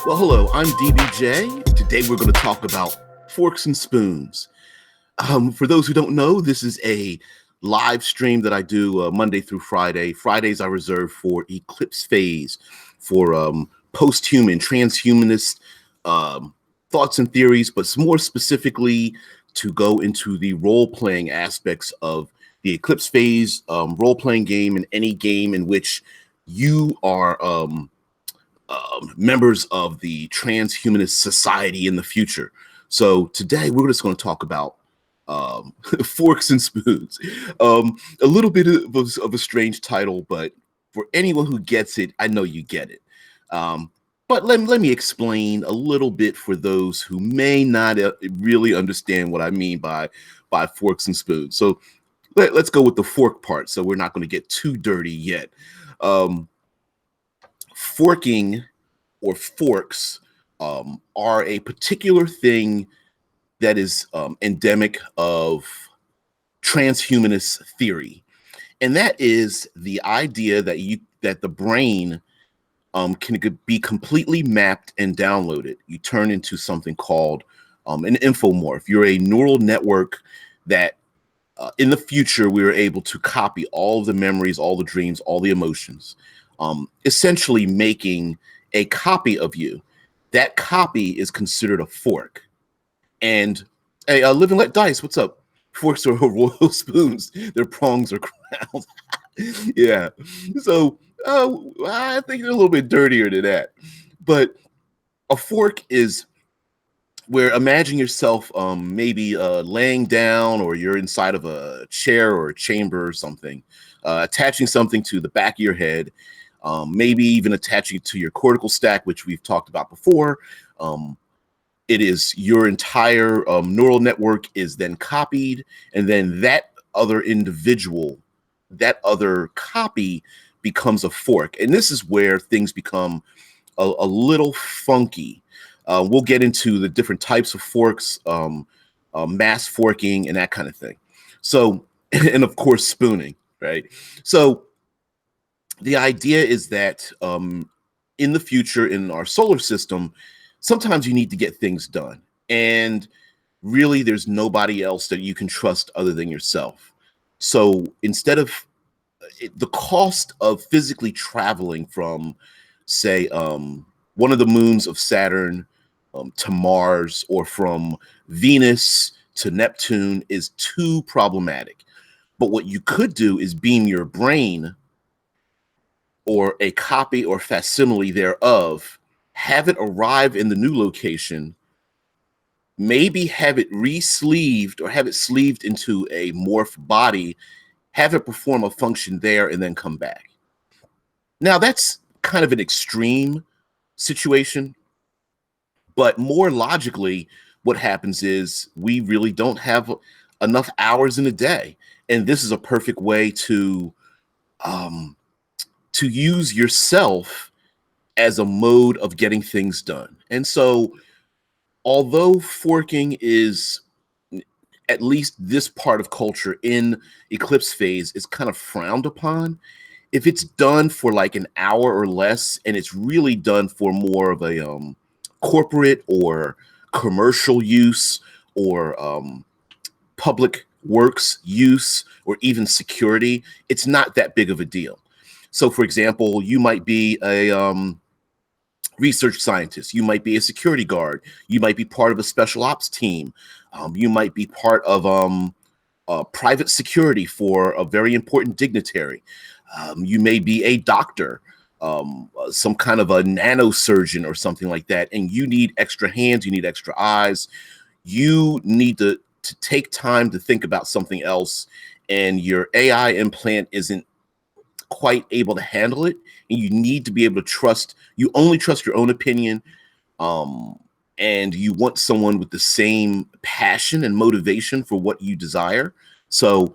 Well, hello, I'm DBJ. Today we're going to talk about forks and spoons. For those who don't know, this is a live stream that I do Monday through Friday. Fridays I reserve for ECLIPSE phase, for post-human, transhumanist thoughts and theories, but more specifically to go into the role-playing aspects of the ECLIPSE phase role-playing game, and any game in which you are members of the transhumanist society in the future. So today we're just going to talk about forks and spoons. A little bit of a strange title, but for anyone who gets it, I know you get it. But let me explain a little bit for those who may not really understand what I mean by forks and spoons. So let's go with the fork part, so we're not going to get too dirty yet. Forking or forks are a particular thing that is endemic of transhumanist theory, and that is the idea that the brain can be completely mapped and downloaded. You turn into something called an infomorph. You're a neural network that in the future we are able to copy all of the memories, all the dreams, all the emotions, essentially making a copy of you. That copy is considered a fork. And hey, Live and Let Dice, what's up? Forks are royal spoons. Their prongs are crowns. Yeah. So I think they're a little bit dirtier than that. But a fork is where, imagine yourself maybe laying down, or you're inside of a chair or a chamber or something, attaching something to the back of your head, maybe even attaching it to your cortical stack, which we've talked about before. It is your entire neural network is then copied, and then that other individual, that other copy becomes a fork. And this is where things become a little funky. We'll get into the different types of forks, mass forking, and that kind of thing. So, and of course, spooning, right? So the idea is that in the future, in our solar system, sometimes you need to get things done. And really, there's nobody else that you can trust other than yourself. So instead of the cost of physically traveling from, say, one of the moons of Saturn to Mars, or from Venus to Neptune, is too problematic. But what you could do is beam your brain, or a copy or facsimile thereof, have it arrive in the new location, maybe have it re-sleeved or have it sleeved into a morph body, have it perform a function there, and then come back. Now, that's kind of an extreme situation, but more logically, what happens is we really don't have enough hours in a day. And this is a perfect way to use yourself as a mode of getting things done. And so, although forking is, at least this part of culture in ECLIPSE phase, is kind of frowned upon, if it's done for like an hour or less, and it's really done for more of a corporate or commercial use, or public works use, or even security, it's not that big of a deal. So, for example, you might be a research scientist, you might be a security guard, you might be part of a special ops team, you might be part of private security for a very important dignitary, you may be a doctor, some kind of a nanosurgeon or something like that, and you need extra hands, you need extra eyes, you need to take time to think about something else, and your AI implant isn't quite able to handle it, and you need to be able to you only trust your own opinion, and you want someone with the same passion and motivation for what you desire. So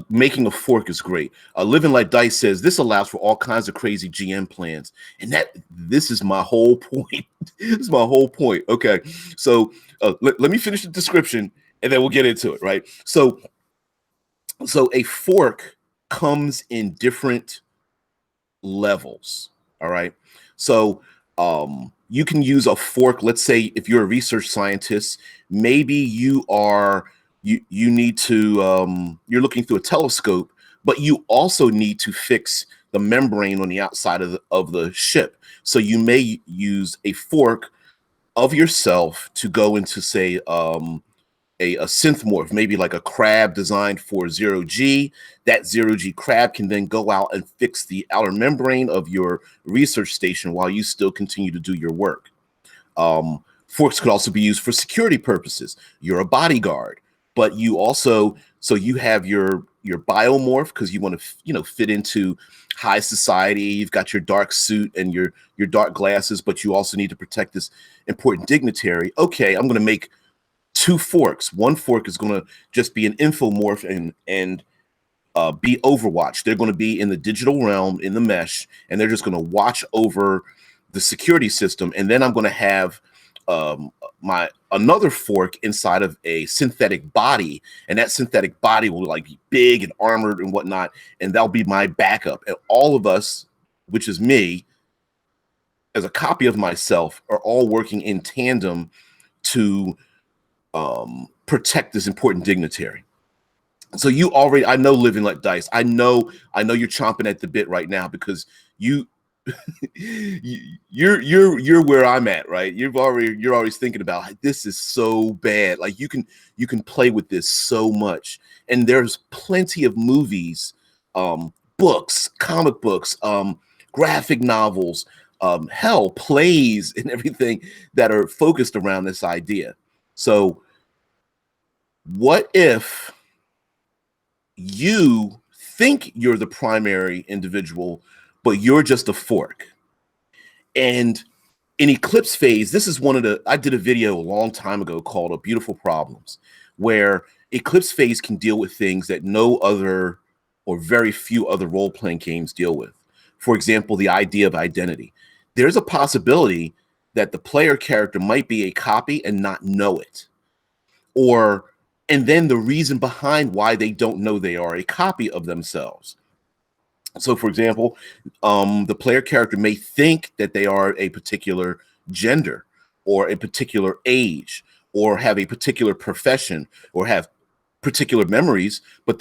making a fork is great. Live and Let Dice says this allows for all kinds of crazy GM plans, and this is my whole point. This is my whole point. Okay, so let me finish the description, and then we'll get into it. Right. So a fork comes in different levels. All right. So you can use a fork. Let's say if you're a research scientist, maybe you need to you're looking through a telescope, but you also need to fix the membrane on the outside of the ship. So you may use a fork of yourself to go into, say, a synth morph, maybe like a crab designed for zero G. That zero G crab can then go out and fix the outer membrane of your research station while you still continue to do your work. Forks could also be used for security purposes. You're a bodyguard, but you also, so you have your biomorph because you want to fit into high society. You've got your dark suit and your dark glasses, but you also need to protect this important dignitary. Okay, I'm going to make two forks. One fork is going to just be an infomorph and be Overwatch. They're going to be in the digital realm, in the mesh, and they're just going to watch over the security system. And then I'm going to have my another fork inside of a synthetic body, and that synthetic body will like be big and armored and whatnot, and that'll be my backup. And all of us, which is me, as a copy of myself, are all working in tandem to protect this important dignitary. So you already, I know, Living Like Dice, I know you're chomping at the bit right now because you're where I'm at, right? You're always thinking about, this is so bad. Like you can play with this so much, and there's plenty of movies, books, comic books, graphic novels, hell, plays, and everything that are focused around this idea. So what if you think you're the primary individual, but you're just a fork? And in Eclipse phase, this is I did a video a long time ago called Beautiful Problems, where Eclipse phase can deal with things that no other or very few other role-playing games deal with. For example, the idea of identity. There's a possibility that the player character might be a copy and not know it. And then the reason behind why they don't know they are a copy of themselves. So, for example, the player character may think that they are a particular gender or a particular age or have a particular profession or have particular memories, but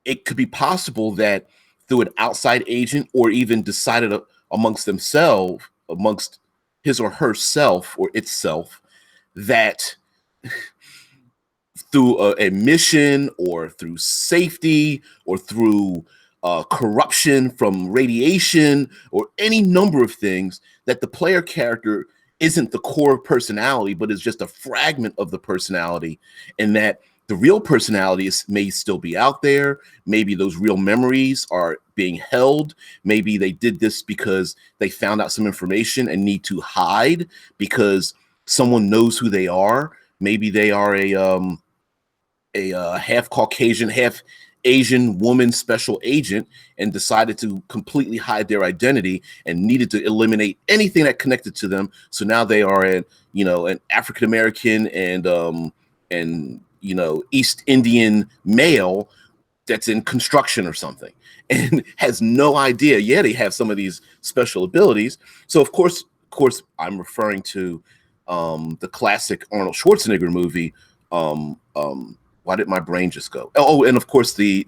it could be possible that through an outside agent or even decided amongst themselves, amongst his or herself or itself, that through a mission or through safety or through corruption from radiation or any number of things, that the player character isn't the core personality, but is just a fragment of the personality, and that the real personality may still be out there. Maybe those real memories are being held. Maybe they did this because they found out some information and need to hide because someone knows who they are. Maybe they are a half Caucasian, half Asian woman special agent and decided to completely hide their identity and needed to eliminate anything that connected to them. So now they are an African American and East Indian male that's in construction or something and has no idea. Yeah, they have some of these special abilities. So of course I'm referring to the classic Arnold Schwarzenegger movie. Why did my brain just go? Oh, and of course the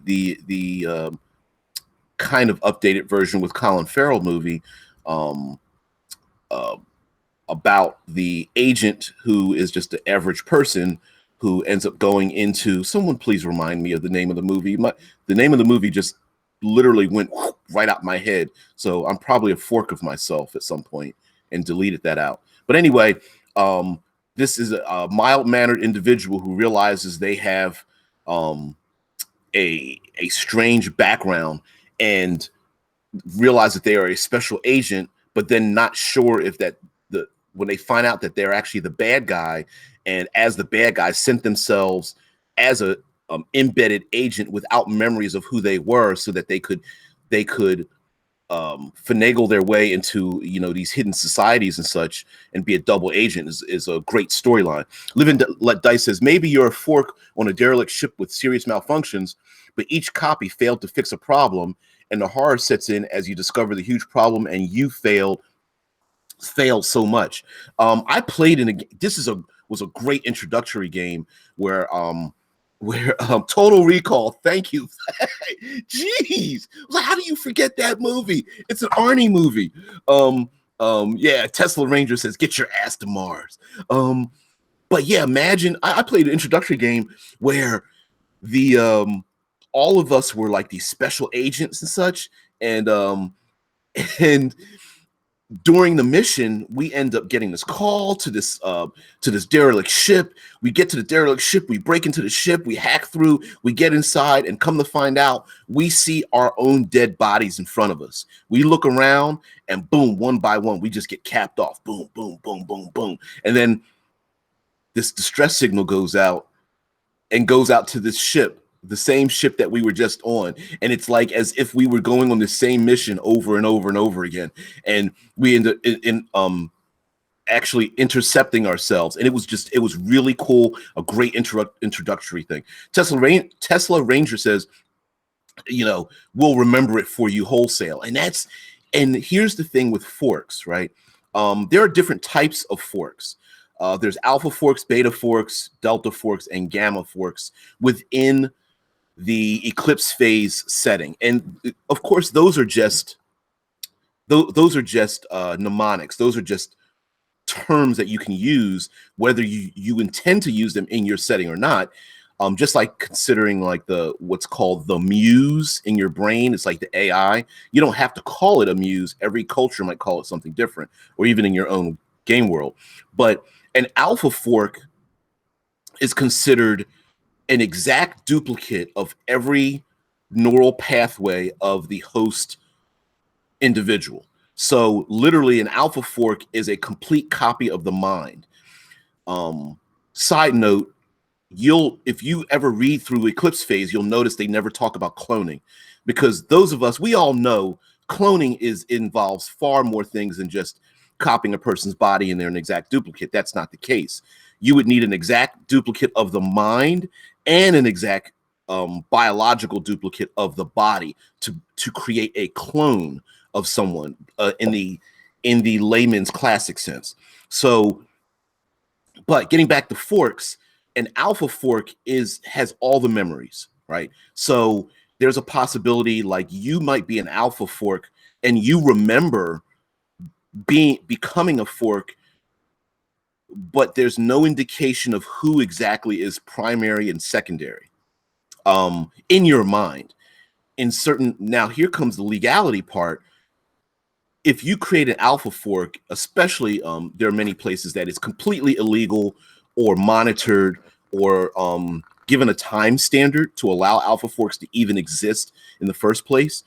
kind of updated version with Colin Farrell movie about the agent who is just the average person who ends up going into, someone please remind me of the name of the movie. The name of the movie just literally went right out my head. So I'm probably a fork of myself at some point and deleted that out. But anyway, this is a mild-mannered individual who realizes they have a strange background and realize that they are a special agent, but then not sure if when they find out that they're actually the bad guy, and as the bad guy sent themselves as a embedded agent without memories of who they were, so that they could finagle their way into these hidden societies and such, and be a double agent is a great storyline. Living Let Dice says, maybe you're a fork on a derelict ship with serious malfunctions, but each copy failed to fix a problem and the horror sets in as you discover the huge problem and you failed so much. I played in a was a great introductory game where Total Recall, thank you. Jeez, like, how do you forget that movie? It's an Arnie movie. Yeah, Tesla Ranger says, get your ass to Mars. But yeah, imagine I played an introductory game where the all of us were like these special agents and such, and and during the mission, we end up getting this call to this derelict ship. We get to the derelict ship, we break into the ship, we hack through, we get inside, and come to find out, we see our own dead bodies in front of us. We look around, and boom, one by one, we just get capped off. Boom, boom, boom, boom, boom. And then this distress signal goes out to this ship, the same ship that we were just on, and it's like as if we were going on the same mission over and over and over again, and we end up in actually intercepting ourselves, and it was really cool, a great introductory thing. Tesla Ranger says, we'll remember it for you wholesale, and here's the thing with forks, right? There are different types of forks. There's alpha forks, beta forks, delta forks, and gamma forks within the ECLIPSE phase setting, and of course those are just mnemonics. Those are just terms that you can use whether you intend to use them in your setting or not. Just like considering like what's called the muse in your brain, it's like the AI. You don't have to call it a muse. Every culture might call it something different, or even in your own game world. But an alpha fork is considered an exact duplicate of every neural pathway of the host individual. So literally an alpha fork is a complete copy of the mind. Side note, if you ever read through ECLIPSE phase, you'll notice they never talk about cloning, because those of us, we all know cloning involves far more things than just copying a person's body and they're an exact duplicate. That's not the case. You would need an exact duplicate of the mind and an exact biological duplicate of the body to create a clone of someone in the layman's classic sense. So, but getting back to forks, an alpha fork has all the memories, right? So there's a possibility like you might be an alpha fork and you remember becoming a fork, but there's no indication of who exactly is primary and secondary in your mind. Now here comes the legality part. If you create an alpha fork, especially there are many places that it's completely illegal or monitored or given a time standard to allow alpha forks to even exist in the first place.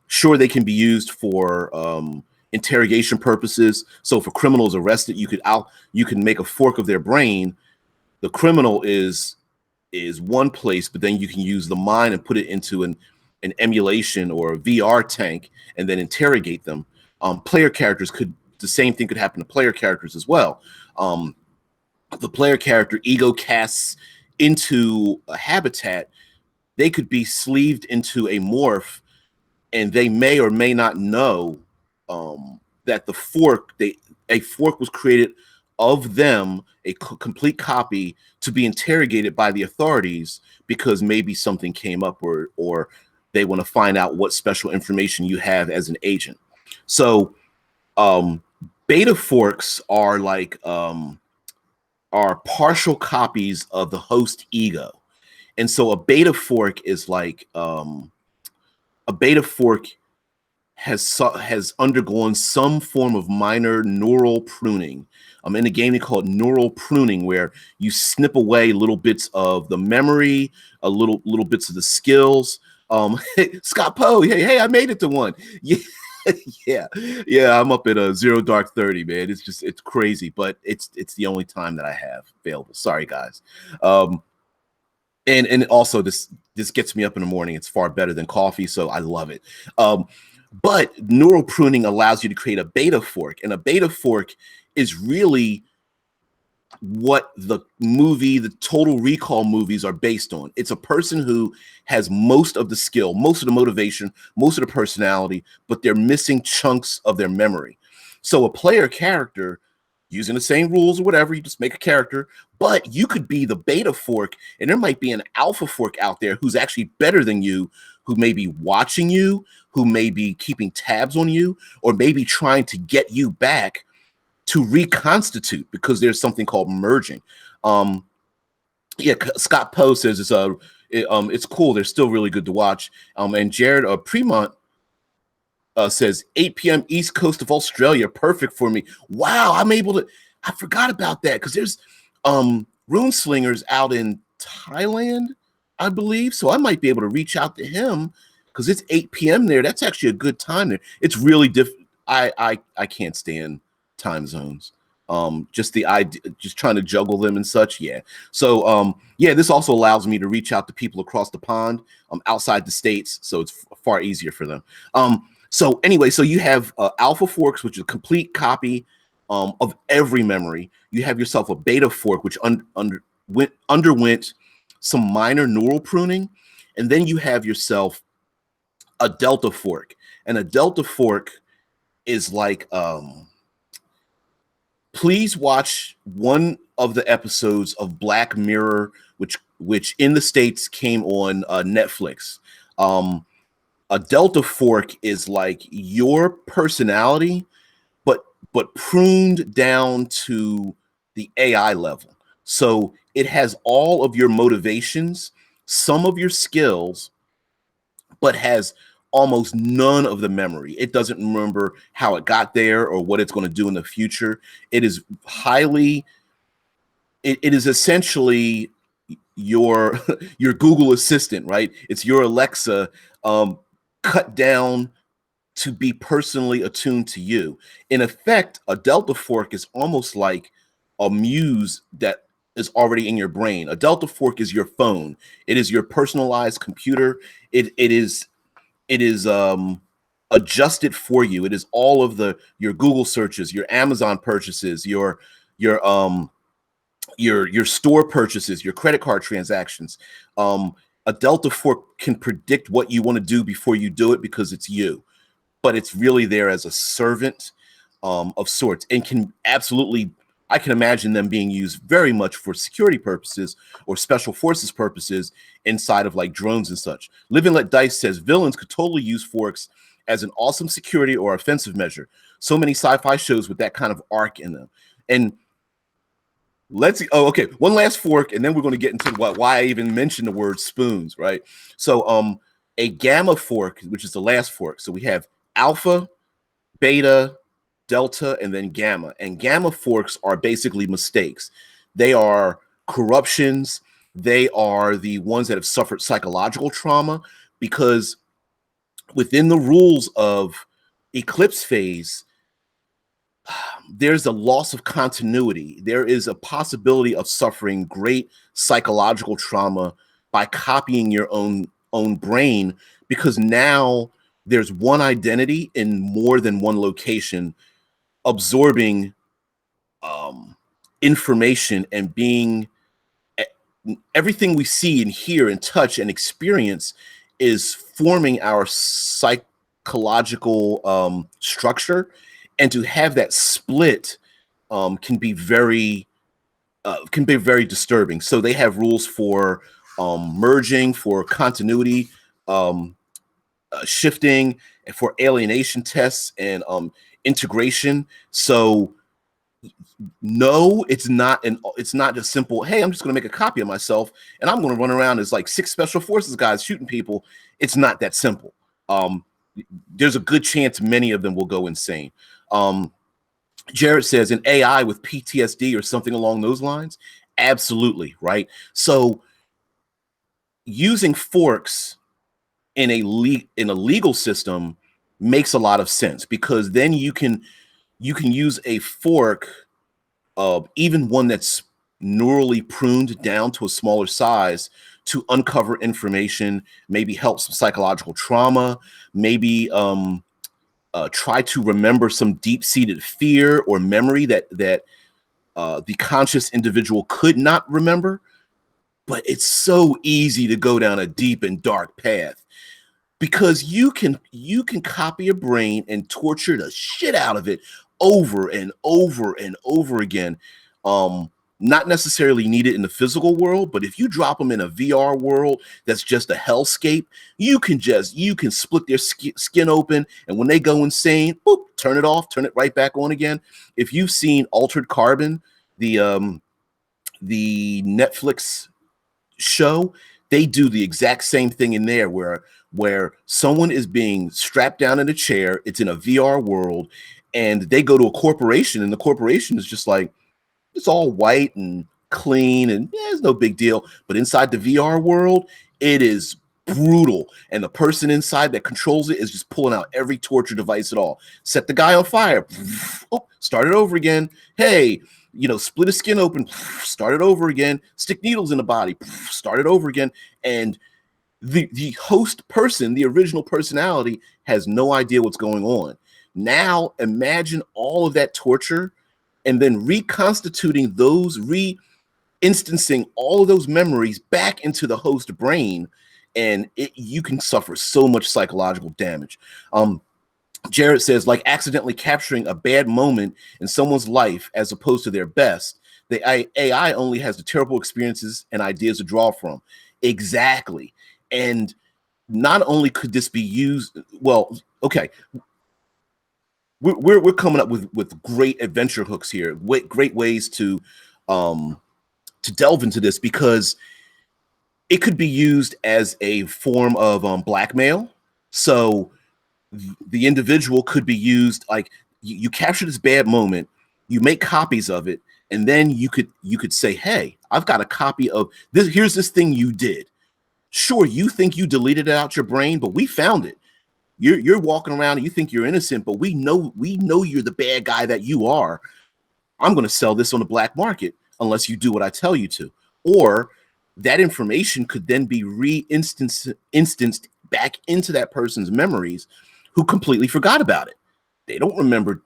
Sure, they can be used for interrogation purposes. So if a criminal is arrested, you can make a fork of their brain. The criminal is one place, but then you can use the mind and put it into an emulation or a VR tank and then interrogate them. Player characters the same thing could happen to player characters as well. The player character ego casts into a habitat, they could be sleeved into a morph, and they may or may not know that a fork was created of them, a complete copy, to be interrogated by the authorities because maybe something came up or they want to find out what special information you have as an agent. So beta forks are like are partial copies of the host ego. And so a beta fork is like a beta fork has undergone some form of minor neural pruning. In a game they call it neural pruning, where you snip away little bits of the memory, little bits of the skills. Scott Poe, hey, I made it to one. Yeah, yeah, I'm up at a 0 Dark 30, man. It's crazy, but it's the only time that I have available. Sorry, guys. And also this gets me up in the morning. It's far better than coffee, so I love it. But neural pruning allows you to create a beta fork, and a beta fork is really what the movie, the Total Recall movies are based on. It's a person who has most of the skill, most of the motivation, most of the personality, but they're missing chunks of their memory. So a player character, using the same rules or whatever, you just make a character, but you could be the beta fork, and there might be an alpha fork out there who's actually better than you, who may be watching you, who may be keeping tabs on you, or maybe trying to get you back to reconstitute, because there's something called merging. Yeah, Scott Poe says it's cool. They're still really good to watch. And Jared Premont says 8 p.m. East Coast of Australia, perfect for me. Wow, I'm able to. I forgot about that because there's Rune Slingers out in Thailand, I believe. So I might be able to reach out to him because it's 8 p.m. there. That's actually a good time there. It's really different. I can't stand time zones. Just the idea, just trying to juggle them and such. Yeah. So yeah, this also allows me to reach out to people across the pond, outside the states. So it's far easier for them. So anyway, so you have alpha forks, which is a complete copy of every memory. You have yourself a beta fork, which underwent some minor neural pruning. And then you have yourself a delta fork. And a delta fork is like, please watch one of the episodes of Black Mirror, which in the States came on Netflix. A delta fork is like your personality, but pruned down to the AI level. So it has all of your motivations, some of your skills, but has almost none of the memory. It doesn't remember how it got there or what it's going to do in the future. It is highly, it is essentially your your Google Assistant, right? It's your Alexa cut down to be personally attuned to you. In effect, a delta fork is almost like a muse that is already in your brain. A delta fork is your phone. It is your personalized computer. It is adjusted for you. It is all of your Google searches, your Amazon purchases, your store purchases, your credit card transactions. A delta fork can predict what you want to do before you do it because it's you, but it's really there as a servant of sorts, and can absolutely, I can imagine them being used very much for security purposes or special forces purposes inside of like drones and such. Live and Let Dice says villains could totally use forks as an awesome security or offensive measure. So many sci-fi shows with that kind of arc in them. And let's see. Oh, okay. One last fork, and then we're going to get into why I even mentioned the word spoons, right? So a gamma fork, which is the last fork. So we have alpha, beta, delta, and then gamma. And gamma forks are basically mistakes. They are corruptions. They are the ones that have suffered psychological trauma, because within the rules of Eclipse phase, there's a loss of continuity. There is a possibility of suffering great psychological trauma by copying your own brain, because now there's one identity in more than one location, absorbing information and being everything we see and hear and touch and experience is forming our psychological structure. And to have that split can be very disturbing. So they have rules for merging, for continuity, shifting, and for alienation tests and integration. So no, it's not just simple, hey, I'm just going to make a copy of myself and I'm going to run around as like 6 special forces guys shooting people. It's not that simple. There's a good chance many of them will go insane. Jared says an AI with PTSD or something along those lines. Absolutely, right? So using forks in a legal system makes a lot of sense, because then you can use a fork, even one that's neurally pruned down to a smaller size, to uncover information, maybe help some psychological trauma, maybe try to remember some deep-seated fear or memory that the conscious individual could not remember. But it's so easy to go down a deep and dark path because you can copy a brain and torture the shit out of it over and over and over again. Um, Not necessarily needed in the physical world, but if you drop them in a VR world that's just a hellscape, you can split their skin open, and when they go insane, boop, turn it off, turn it right back on again. If you've seen Altered Carbon, the Netflix show, they do the exact same thing in there where someone is being strapped down in a chair, it's in a VR world, and they go to a corporation, and the corporation is just like, it's all white and clean and yeah, it's no big deal. But inside the VR world, it is brutal. And the person inside that controls it is just pulling out every torture device at all. Set the guy on fire. Oh, start it over again. Hey, split his skin open. Start it over again. Stick needles in the body. Start it over again. And the host person, the original personality, has no idea what's going on. Now imagine all of that torture and then reconstituting those, re-instancing all of those memories back into the host brain, and you can suffer so much psychological damage. Jared says, like accidentally capturing a bad moment in someone's life as opposed to their best. The AI only has the terrible experiences and ideas to draw from. Exactly. And not only could this be used, well, okay, we're coming up with great adventure hooks here, great ways to delve into this, because it could be used as a form of blackmail. So the individual could be used like you capture this bad moment, you make copies of it, and then you could say, hey, I've got a copy of this. Here's this thing you did. Sure, you think you deleted it out your brain, but we found it. You're walking around and you think you're innocent, but we know you're the bad guy that you are. I'm going to sell this on the black market unless you do what I tell you to. Or that information could then be instanced back into that person's memories who completely forgot about it. They don't remember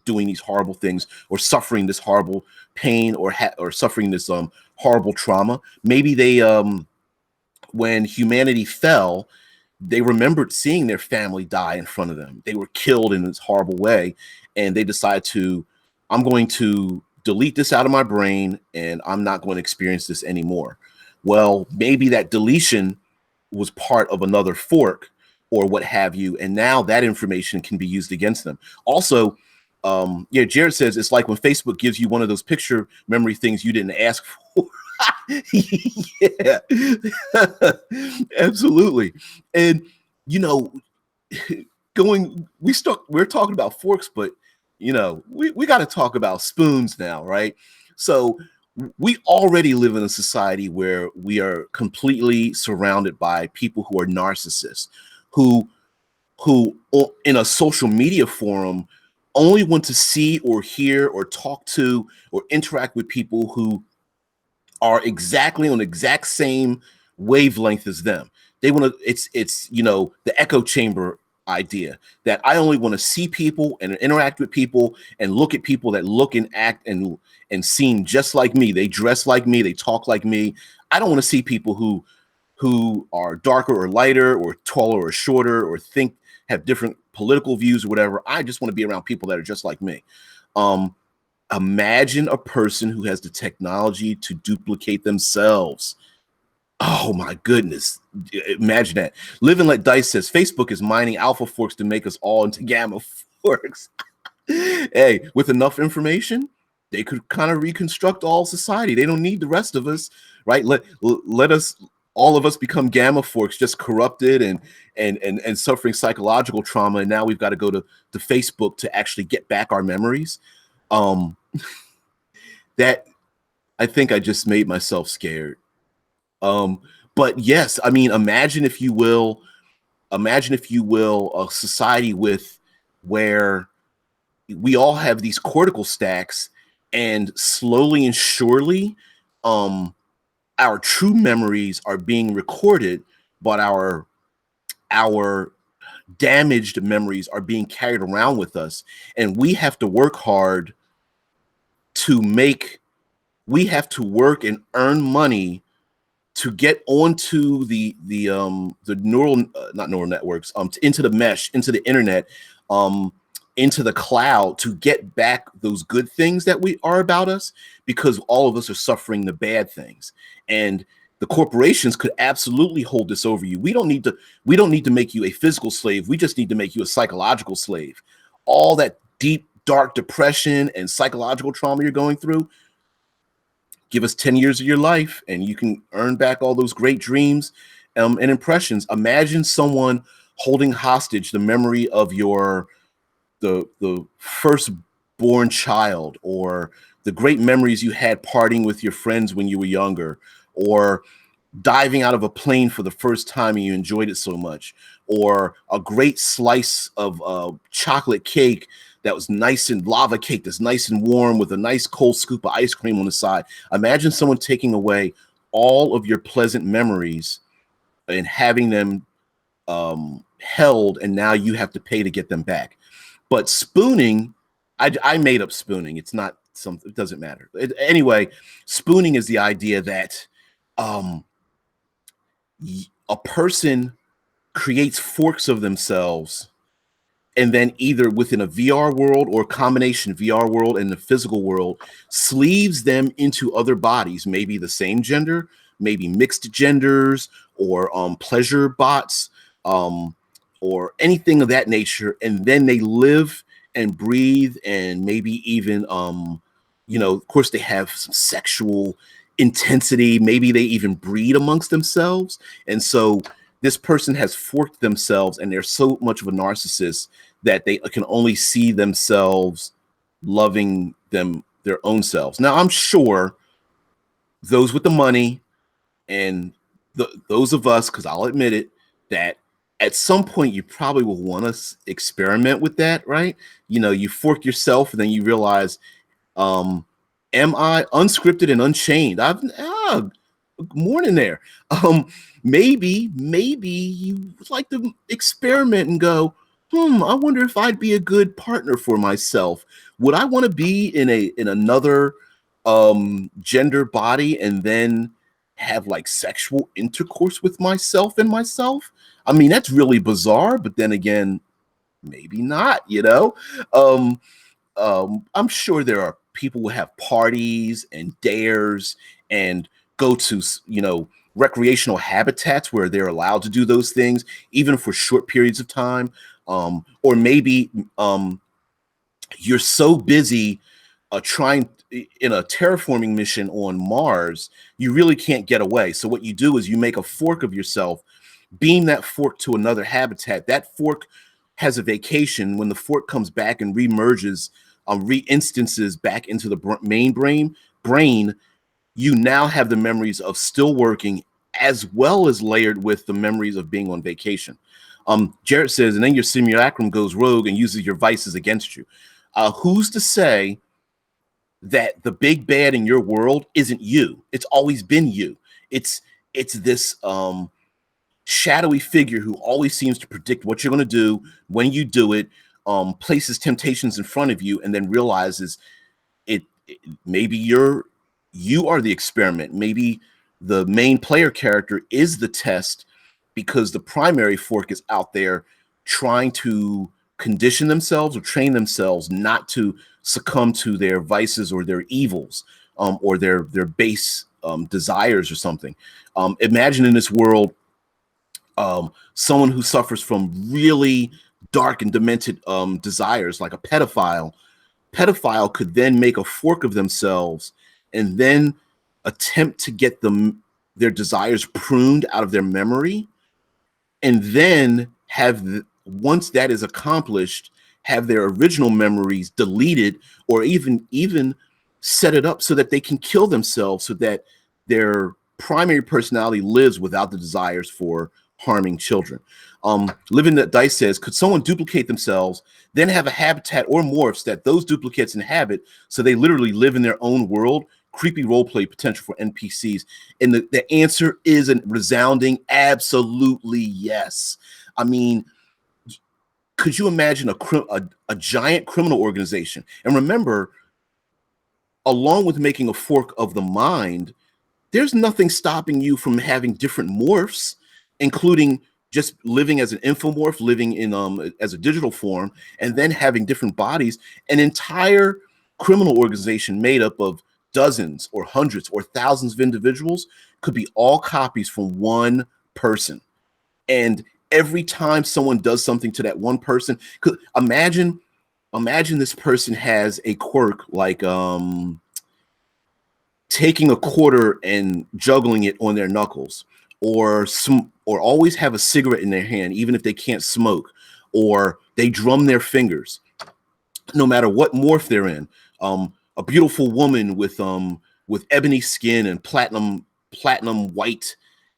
doing these horrible things or suffering this horrible pain or suffering this horrible trauma. Maybe they when humanity fell, they remembered seeing their family die in front of them. They were killed in this horrible way, and they decide I'm going to delete this out of my brain, and I'm not going to experience this anymore. Well, maybe that deletion was part of another fork or what have you, and now that information can be used against them. Also, Jared says it's like when Facebook gives you one of those picture memory things you didn't ask for. Yeah, absolutely. And we're talking about forks, but we got to talk about spoons now, right? So we already live in a society where we are completely surrounded by people who are narcissists, who in a social media forum only want to see or hear or talk to or interact with people who are exactly on the exact same wavelength as them. They want to, it's the echo chamber idea that I only want to see people and interact with people and look at people that look and act and seem just like me. They dress like me, they talk like me. I don't want to see people who are darker or lighter or taller or shorter or have different political views or whatever. I just want to be around people that are just like me. Imagine a person who has the technology to duplicate themselves. Oh my goodness. Imagine that. Live and Let Dice says Facebook is mining alpha forks to make us all into gamma forks. Hey, with enough information, they could kind of reconstruct all society. They don't need the rest of us, right? Let us, all of us, become gamma forks, just corrupted and suffering psychological trauma. And now we've got to go to Facebook to actually get back our memories. That, I think I just made myself scared. But yes, I mean, imagine if you will, a society where we all have these cortical stacks, and slowly and surely, our true memories are being recorded, but our damaged memories are being carried around with us, and we have to work hard we have to work and earn money to get onto the neural not neural networks into the mesh, into the internet, into the cloud, to get back those good things that we are about us, because all of us are suffering the bad things. And the corporations could absolutely hold this over you. We don't need to make you a physical slave. We just need to make you a psychological slave. All that deep dark depression and psychological trauma you're going through, give us 10 years of your life and you can earn back all those great dreams and impressions. Imagine someone holding hostage the memory of the firstborn child, or the great memories you had partying with your friends when you were younger, or diving out of a plane for the first time and you enjoyed it so much, or a great slice of chocolate cake that was nice, and lava cake that's nice and warm with a nice cold scoop of ice cream on the side. Imagine someone taking away all of your pleasant memories and having them held, and now you have to pay to get them back. But spooning, I made up spooning. It's not something, it doesn't matter. Anyway, spooning is the idea that a person creates forks of themselves, and then either within a VR world or a combination VR world and the physical world, sleeves them into other bodies, maybe the same gender, maybe mixed genders, or pleasure bots, or anything of that nature. And then they live and breathe, and maybe even, of course, they have some sexual intensity. Maybe they even breed amongst themselves. And so this person has forked themselves, and they're so much of a narcissist that they can only see themselves loving their own selves. Now, I'm sure those with the money and those of us, because I'll admit it, that at some point you probably will want to experiment with that, right? You fork yourself and then you realize, am I unscripted and unchained? Morning there. Maybe you would like to experiment and go, I wonder if I'd be a good partner for myself. Would I want to be in another gender body and then have like sexual intercourse with myself and myself? I mean, that's really bizarre, but then again, maybe not, I'm sure there are people who have parties and dares and go to, recreational habitats where they're allowed to do those things, even for short periods of time. Or maybe you're so busy trying in a terraforming mission on Mars, you really can't get away. So what you do is you make a fork of yourself, beam that fork to another habitat. That fork has a vacation. When the fork comes back and remerges, re-instances back into the main brain, you now have the memories of still working, as well as layered with the memories of being on vacation. Jarrett says, and then your simulacrum goes rogue and uses your vices against you. Who's to say that the big bad in your world isn't you? It's always been you. It's this shadowy figure who always seems to predict what you're going to do when you do it, places temptations in front of you, and then realizes maybe you are the experiment. Maybe the main player character is the test, because the primary fork is out there trying to condition themselves or train themselves not to succumb to their vices or their evils, or their base desires or something. Imagine in this world someone who suffers from really dark and demented desires, like a pedophile. Pedophile could then make a fork of themselves and then attempt to get their desires pruned out of their memory, and then once that is accomplished, have their original memories deleted, or even set it up so that they can kill themselves, so that their primary personality lives without the desires for harming children. Living That Dice says, could someone duplicate themselves, then have a habitat or morphs that those duplicates inhabit, so they literally live in their own world? Creepy roleplay potential for NPCs. And the answer is a resounding absolutely yes. I mean, could you imagine a giant criminal organization? And remember, along with making a fork of the mind, there's nothing stopping you from having different morphs, including just living as an infomorph, living in as a digital form, and then having different bodies. An entire criminal organization made up of dozens or hundreds or thousands of individuals could be all copies from one person. And every time someone does something to that one person, could imagine this person has a quirk like taking a quarter and juggling it on their knuckles, or always have a cigarette in their hand even if they can't smoke, or they drum their fingers no matter what morph they're in. A beautiful woman with ebony skin and platinum white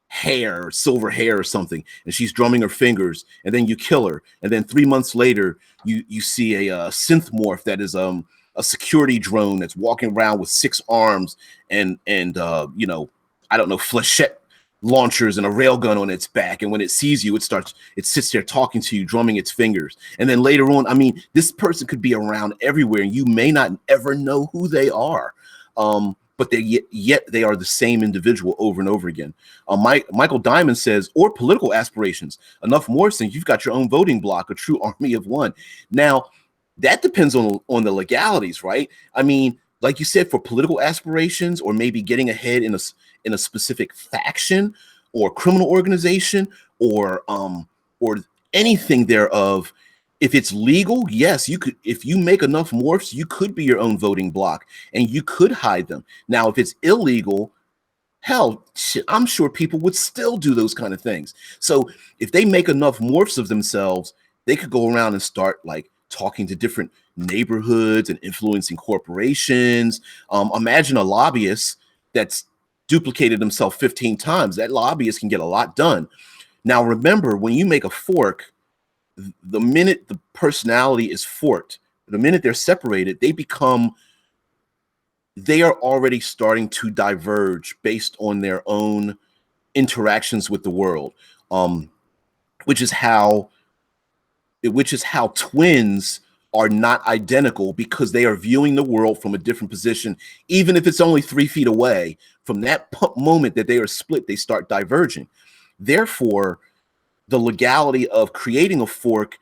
hair, silver hair or something, and she's drumming her fingers, and then you kill her, and then 3 months later you see a synth morph that is a security drone that's walking around with 6 arms and you know, I don't know, flechette launchers and a railgun on its back, and when it sees you, it sits there talking to you, drumming its fingers. And then later on, I mean, this person could be around everywhere and you may not ever know who they are, but yet they are the same individual over and over again. Michael Diamond says, or political aspirations, enough Morrison, you've got your own voting block, a true army of one. Now that depends on the legalities, right? I mean, like you said, for political aspirations, or maybe getting ahead in a specific faction or criminal organization, or anything thereof, if it's legal, yes, you could. If you make enough morphs, you could be your own voting block and you could hide them. Now, if it's illegal, hell, shit, I'm sure people would still do those kind of things. So if they make enough morphs of themselves, they could go around and start like talking to different neighborhoods and influencing corporations. Imagine a lobbyist that's duplicated himself 15 times. That lobbyist can get a lot done. Now, remember, when you make a fork, the minute the personality is forked, the minute they're separated, they are already starting to diverge based on their own interactions with the world, which is how twins are not identical, because they are viewing the world from a different position. Even if it's only 3 feet away, from that moment that they are split, they start diverging. Therefore, the legality of creating a fork,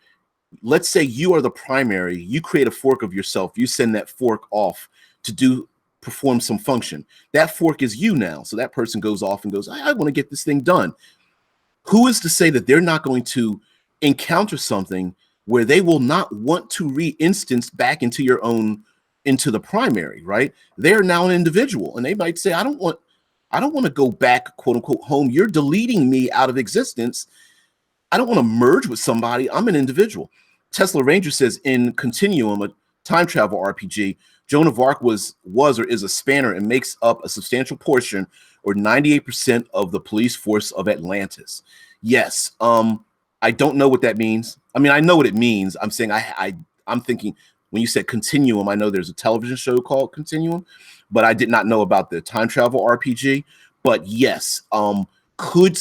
let's say you are the primary, you create a fork of yourself, you send that fork off to perform some function. That fork is you now. So that person goes off and goes, I want to get this thing done. Who is to say that they're not going to encounter something where they will not want to re-instance back into the primary, right? They're now an individual, and they might say, I don't want to go back, quote unquote, home. You're deleting me out of existence. I don't want to merge with somebody. I'm an individual. Tesla Ranger says, in Continuum, a time travel RPG, Joan of Arc was or is a spanner and makes up a substantial portion, or 98% of the police force of Atlantis. Yes. I don't know what that means. I mean, I know what it means. I'm saying I'm thinking, when you said Continuum, I know there's a television show called Continuum, but I did not know about the time travel RPG. But yes, could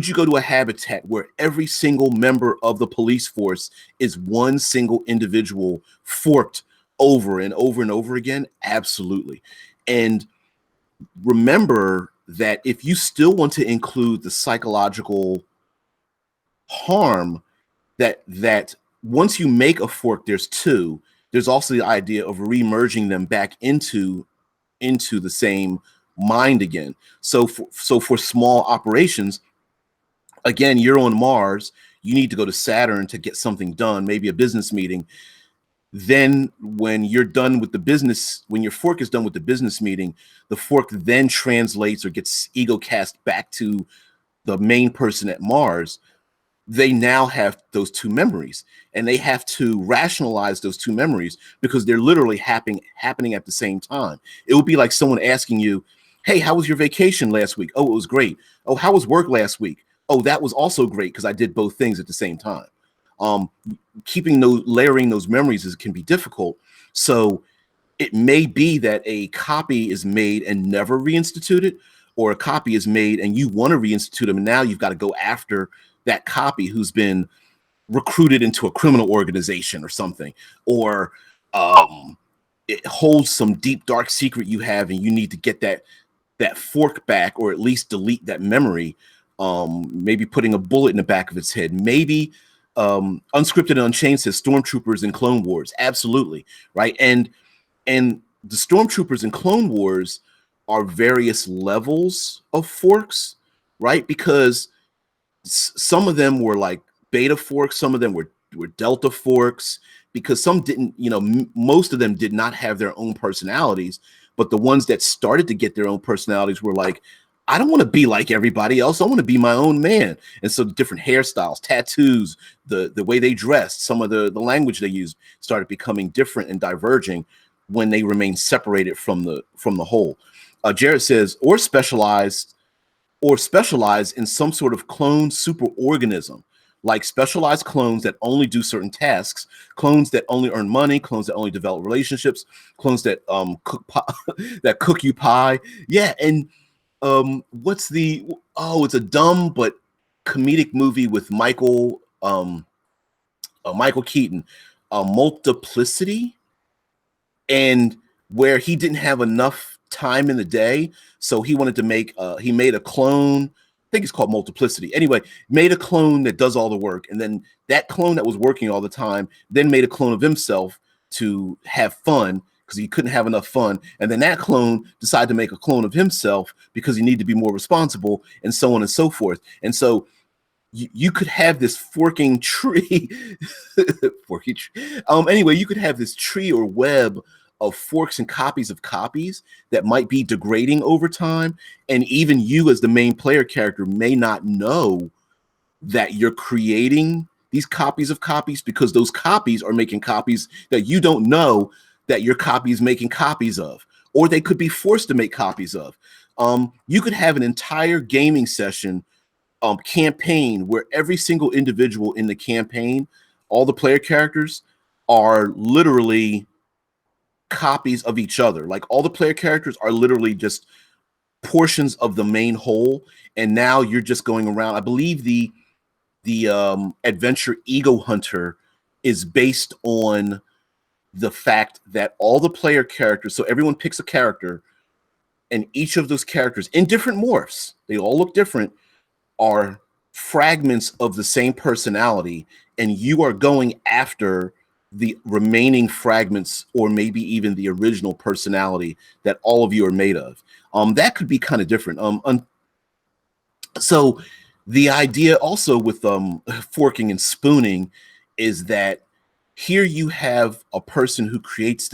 you go to a habitat where every single member of the police force is one single individual forked over and over and over again? Absolutely. And remember that if you still want to include the psychological harm, that once you make a fork, there's 2. There's also the idea of re-merging them back into the same mind again. So for small operations, again, you're on Mars, you need to go to Saturn to get something done, maybe a business meeting. Then when you're done with the business, when your fork is done with the business meeting, the fork then translates or gets ego cast back to the main person at Mars. They now have those 2 memories, and they have to rationalize those 2 memories because they're literally happening at the same time. It would be like someone asking you, hey, how was your vacation last week? Oh, it was great. Oh, how was work last week? Oh, that was also great because I did both things at the same time. Layering those memories can be difficult. So it may be that a copy is made and never reinstituted, or a copy is made and you want to reinstitute them, and now you've got to go after that copy who's been recruited into a criminal organization or something, or it holds some deep dark secret you have, and you need to get that fork back, or at least delete that memory. Maybe putting a bullet in the back of its head. Maybe Unscripted and Unchained says stormtroopers in Clone Wars. Absolutely, right? And the stormtroopers in Clone Wars are various levels of forks, right? Because some of them were like beta forks, some of them were delta forks, because some didn't, most of them did not have their own personalities, but the ones that started to get their own personalities were like, I don't want to be like everybody else. I want to be my own man. And so the different hairstyles, tattoos, the way they dressed, some of the language they used started becoming different and diverging when they remained separated from the whole. Jared says, or specialize in some sort of clone superorganism, like specialized clones that only do certain tasks, clones that only earn money, clones that only develop relationships, clones that that cook you pie. Yeah, and it's a dumb but comedic movie with Michael Keaton, Multiplicity, and where he didn't have enough time in the day, so he wanted to he made a clone. I think it's called Multiplicity. Anyway, made a clone that does all the work, and then that clone that was working all the time then made a clone of himself to have fun, because he couldn't have enough fun, and then that clone decided to make a clone of himself because he needed to be more responsible, and so on and so forth. And so you could have this forking tree. Anyway, you could have this tree or web of forks and copies of copies that might be degrading over time, and even you as the main player character may not know that you're creating these copies of copies, because those copies are making copies that you don't know that your copy is making copies of, or they could be forced to make copies of. You could have an entire gaming session campaign where every single individual in the campaign, all the player characters, are literally copies of each other. Like, all the player characters are literally just portions of the main whole, and now you're just going around. I believe the adventure Ego Hunter is based on the fact that all the player characters, so everyone picks a character, and each of those characters in different morphs, they all look different, are fragments of the same personality, and you are going after the remaining fragments, or maybe even the original personality that all of you are made of. That could be kind of different. So the idea also with forking and spooning is that here you have a person who creates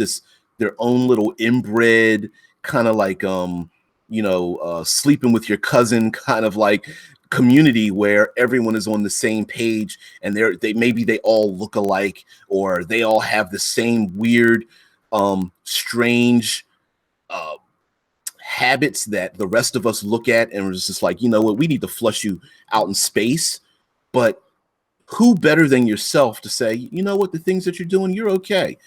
their own little inbred kind of like sleeping with your cousin kind of like community, where everyone is on the same page, and they all look alike, or they all have the same weird strange habits that the rest of us look at, and we're just like, you know what, we need to flush you out in space. But who better than yourself to say, you know what, the things that you're doing, you're okay.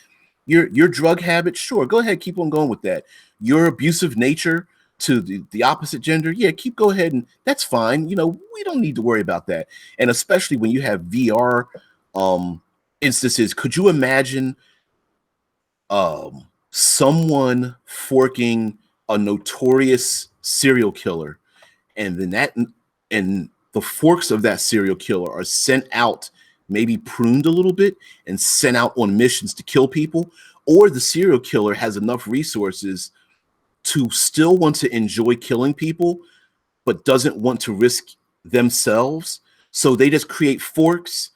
Your drug habits, sure, go ahead, keep on going with that. Your abusive nature to the opposite gender, yeah, go ahead, and that's fine. We don't need to worry about that. And especially when you have VR instances, could you imagine someone forking a notorious serial killer, and then the forks of that serial killer are sent out, maybe pruned a little bit, and sent out on missions to kill people, or the serial killer has enough resources to still want to enjoy killing people, but doesn't want to risk themselves. So they just create forks,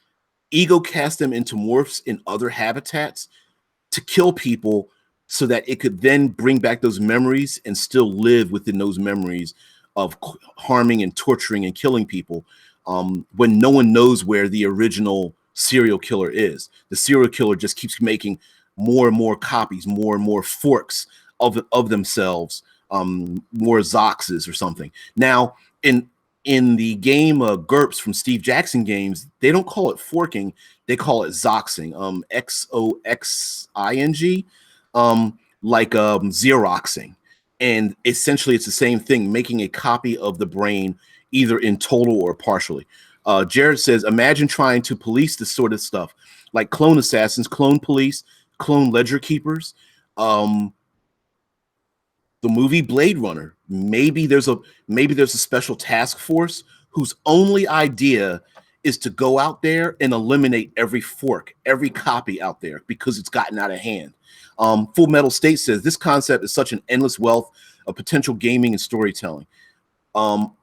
ego cast them into morphs in other habitats to kill people, so that it could then bring back those memories and still live within those memories of harming and torturing and killing people, when no one knows where the original serial killer is. The serial killer just keeps making more and more copies, more and more forks of themselves, more Zoxes or something. Now, in the game GURPS from Steve Jackson Games, they don't call it forking, they call it Zoxing, Xoxing, like Xeroxing. And essentially it's the same thing, making a copy of the brain, either in total or partially. Jared says, imagine trying to police this sort of stuff, like clone assassins, clone police, clone ledger keepers. Um, the movie Blade Runner. Maybe there's a special task force whose only idea is to go out there and eliminate every fork, every copy out there because it's gotten out of hand. Full Metal State says this concept is such an endless wealth of potential gaming and storytelling. Um,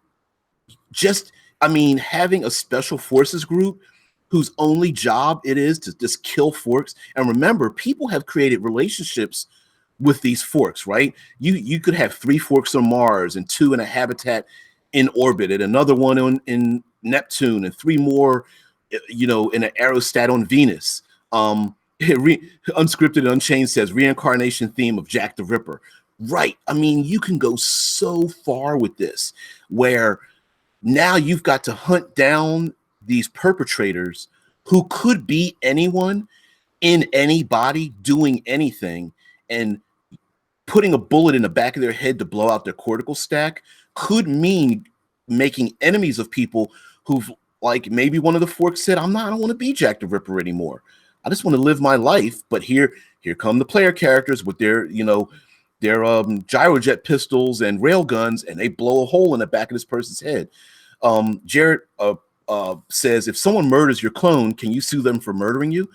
having a special forces group whose only job it is to just kill forks. And remember, people have created relationships with these forks, right? You could have 3 forks on Mars and 2 in a habitat in orbit, and another one in Neptune, and 3 more, in an aerostat on Venus. Unscripted Unchained says reincarnation theme of Jack the Ripper. Right. I mean, you can go so far with this, where now you've got to hunt down these perpetrators who could be anyone in any body doing anything, and putting a bullet in the back of their head to blow out their cortical stack could mean making enemies of people who've, like, maybe one of the forks said, I don't want to be Jack the Ripper anymore. I just want to live my life. But here come the player characters with their gyrojet pistols and rail guns, and they blow a hole in the back of this person's head. Jared says, if someone murders your clone, can you sue them for murdering you?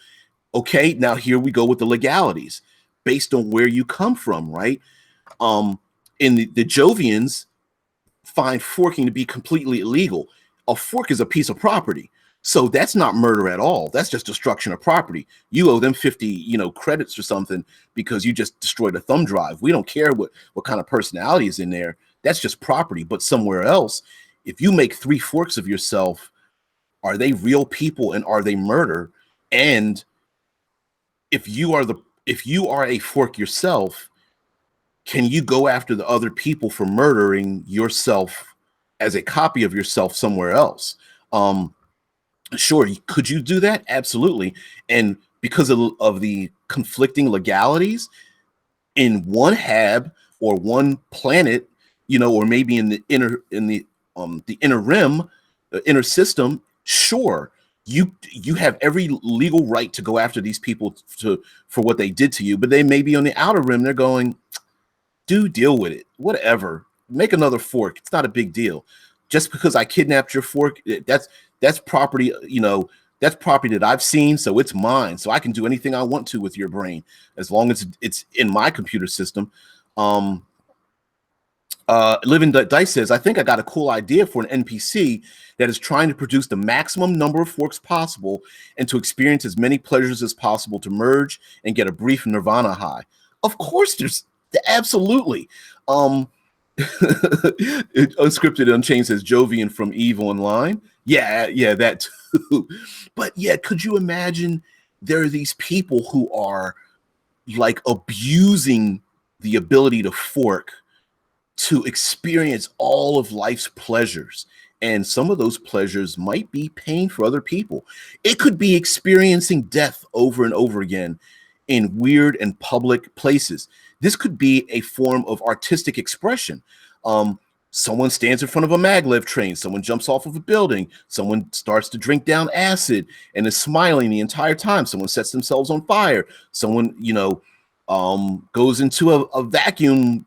Okay, now here we go with the legalities based on where you come from, right? In the Jovians find forking to be completely illegal. A fork is a piece of property, so that's not murder at all. That's just destruction of property. You owe them 50, credits or something because you just destroyed a thumb drive. We don't care what kind of personality is in there. That's just property. But somewhere else, if you make 3 forks of yourself, are they real people and are they murder? And if you are a fork yourself, can you go after the other people for murdering yourself as a copy of yourself somewhere else? Sure. Could you do that? Absolutely. And because of the conflicting legalities in one hab or one planet, or maybe in the inner rim, the inner system, sure, you have every legal right to go after these people for what they did to you. But they may be on the outer rim. They're going, dude, deal with it. Whatever. Make another fork. It's not a big deal. Just because I kidnapped your fork, that's property, that's property that I've seen, so it's mine. So I can do anything I want to with your brain as long as it's in my computer system. Living Dice says, I think I got a cool idea for an NPC that is trying to produce the maximum number of forks possible and to experience as many pleasures as possible to merge and get a brief nirvana high. Of course, there's absolutely. Unscripted Unchained says Jovian from EVE Online. Yeah, that too. But yeah, could you imagine there are these people who are like abusing the ability to fork to experience all of life's pleasures. And some of those pleasures might be pain for other people. It could be experiencing death over and over again in weird and public places. This could be a form of artistic expression. Someone stands in front of a maglev train, someone jumps off of a building, someone starts to drink down acid and is smiling the entire time, someone sets themselves on fire, someone, goes into a vacuum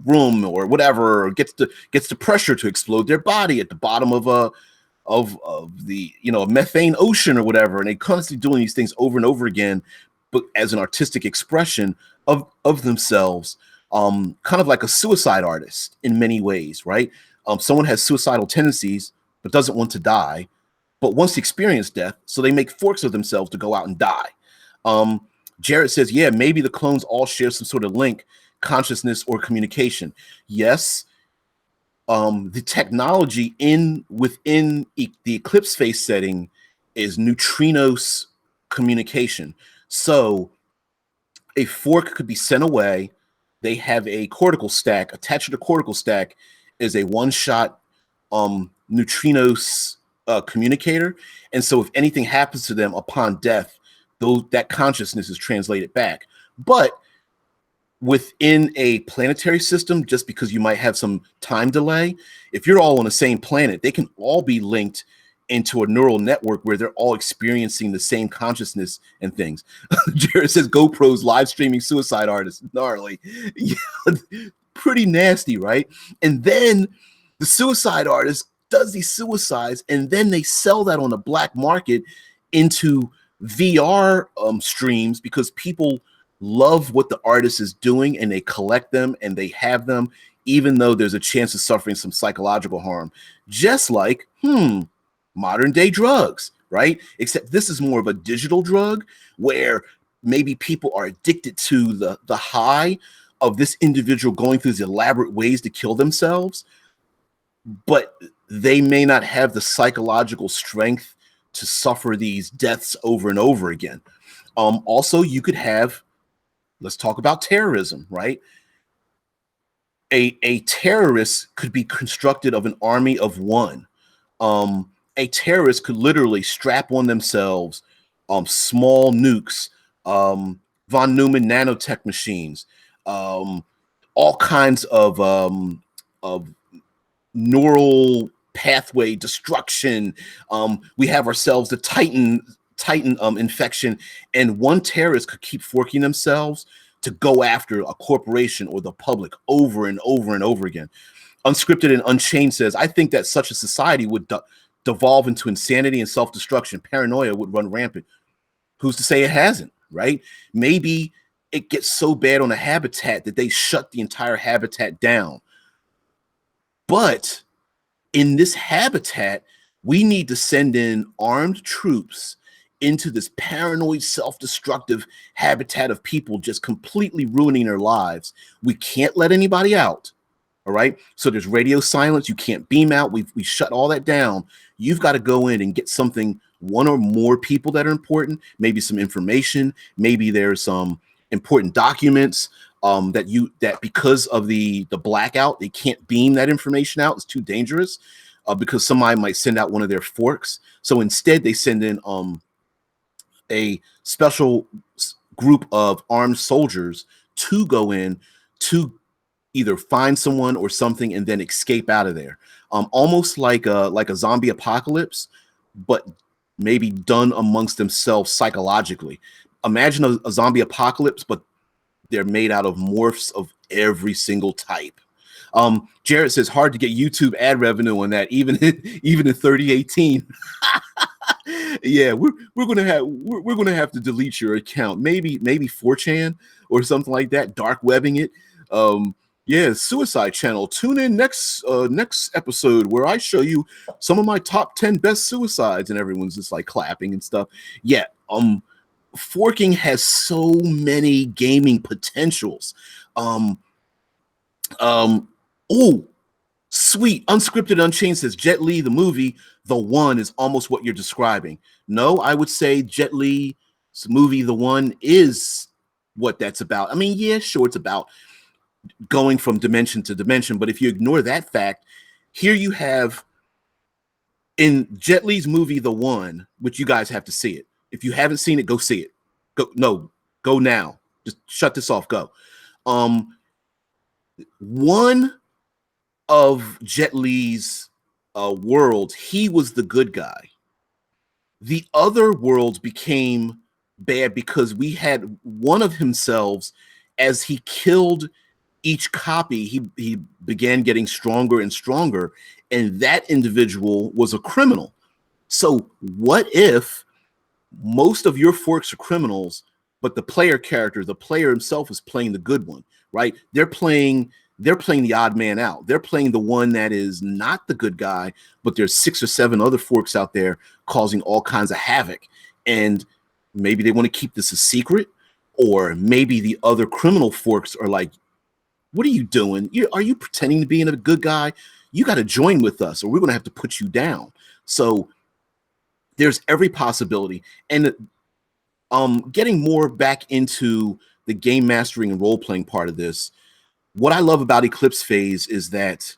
room or whatever, or gets the pressure to explode their body at the bottom of the a methane ocean or whatever, and they constantly doing these things over and over again, but as an artistic expression of themselves, kind of like a suicide artist in many ways, right? Someone has suicidal tendencies but doesn't want to die, but wants to experience death, so they make forks of themselves to go out and die. Jared says, yeah, maybe the clones all share some sort of link, consciousness or communication. Yes, the technology within the Eclipse face setting is neutrinos communication. So a fork could be sent away. They have a cortical stack. Attached to the cortical stack is a one-shot neutrinos communicator. And so if anything happens to them upon death, that consciousness is translated back. But within a planetary system, just because you might have some time delay, if you're all on the same planet, they can all be linked into a neural network where they're all experiencing the same consciousness and things. Jared says GoPro's live streaming suicide artists. Gnarly. Yeah, pretty nasty, right? And then the suicide artist does these suicides, and then they sell that on the black market into VR streams because people love what the artist is doing and they collect them and they have them, even though there's a chance of suffering some psychological harm. Just like, modern day drugs, right? Except this is more of a digital drug where maybe people are addicted to the high of this individual going through these elaborate ways to kill themselves, but they may not have the psychological strength to suffer these deaths over and over again. Also, you could have, let's talk about terrorism, right? A terrorist could be constructed of an army of one. A terrorist could literally strap on themselves small nukes, von Neumann nanotech machines, all kinds of neural pathway destruction. We have ourselves the Titan infection, and one terrorist could keep forking themselves to go after a corporation or the public over and over and over again. Unscripted and Unchained says, I think that such a society would devolve into insanity and self-destruction. Paranoia would run rampant. Who's to say it hasn't, right? Maybe it gets so bad on a habitat that they shut the entire habitat down. But in this habitat, we need to send in armed troops into this paranoid, self-destructive habitat of people just completely ruining their lives. We can't let anybody out. All right. So there's radio silence. You can't beam out. We shut all that down. You've got to go in and get something, one or more people that are important, maybe some information, maybe there's some important documents that because of the blackout, they can't beam that information out. It's too dangerous because somebody might send out one of their forks. So instead they send in a special group of armed soldiers to go in to either find someone or something and then escape out of there. Almost like a zombie apocalypse, but maybe done amongst themselves psychologically. Imagine a zombie apocalypse, but they're made out of morphs of every single type. Jared says hard to get YouTube ad revenue on that, even in 3018. Yeah, we're gonna have to delete your account. Maybe 4chan or something like that, dark webbing it. Yeah, Suicide Channel. Tune in next episode where I show you some of my top 10 best suicides, and everyone's just like clapping and stuff. Yeah, forking has so many gaming potentials. Oh, sweet. Unscripted Unchained says Jet Li, the movie, The One, is almost what you're describing. No, I would say Jet Li's movie, The One, is what that's about. I mean, yeah, sure, it's about going from dimension to dimension, but if you ignore that fact, here you have in Jet Li's movie, The One, which you guys have to see it. If you haven't seen it, go see it. Go now. Just shut this off. Go. One of Jet Li's worlds, he was the good guy. The other worlds became bad because we had one of himself. As he killed each copy, he began getting stronger and stronger, and that individual was a criminal. So what if most of your forks are criminals, but the player character, the player himself, is playing the good one, right? They're playing the odd man out. They're playing the one that is not the good guy, but there's 6 or 7 other forks out there causing all kinds of havoc. And maybe they want to keep this a secret, or maybe the other criminal forks are like, what are you doing? Are you pretending to be a good guy? You got to join with us or we're going to have to put you down. So there's every possibility. And getting more back into the game mastering and role-playing part of this, what I love about Eclipse Phase is that